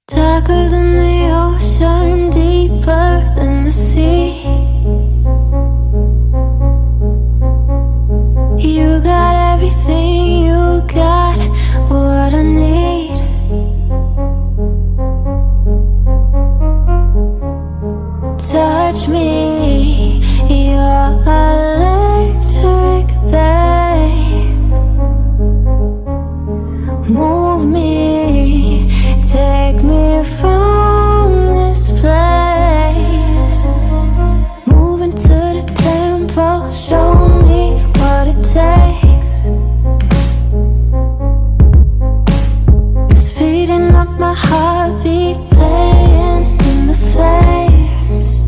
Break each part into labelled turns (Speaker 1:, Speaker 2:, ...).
Speaker 1: Darker than the ocean, deeper than the sea. You got everything, you got what I need. Touch me, you're electric, babe. Move me, take me from this place. Moving to the tempo, show me what it takes. Speeding up my heartbeat, playing in the flames.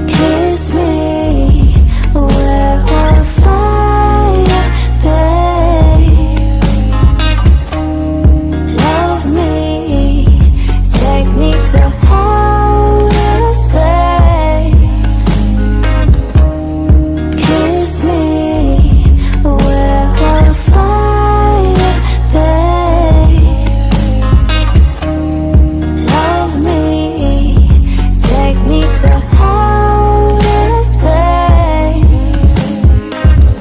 Speaker 1: Kiss me, we're on fire, babe. Love me, take me to outer space. Kiss me, we're on fire, babe. Love me, take me to outer space.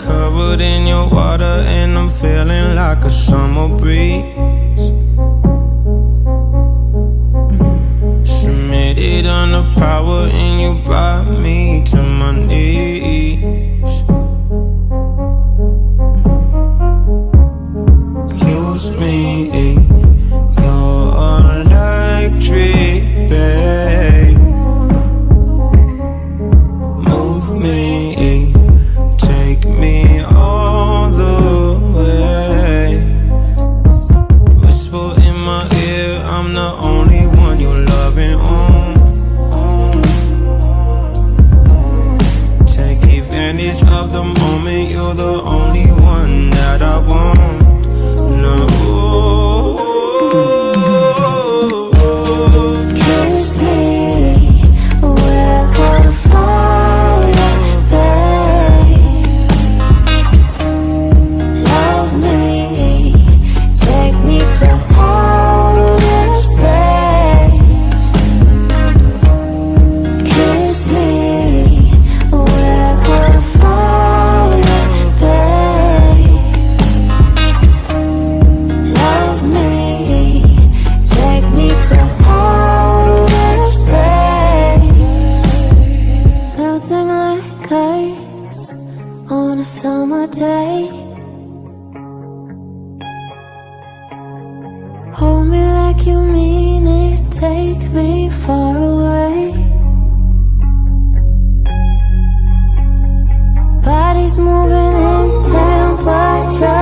Speaker 2: Covered in your water and I'm feeling like a summer breeze. Submitted under power and you brought me to my knees. Use me, you're electric, babe. Move me, take me all the way. Whisper in my ear, I'm the only one you're loving on. Take advantage of the moment, you're the only one that I want. No.
Speaker 1: Kiss me, we're on fire, babe. Love me, take me to outer space. Kiss me, we're on fire, babe. Love me, take me to outer space. Melting like ice on a summer day. Hold me like you mean it, take me far away. Bodies moving in temperature.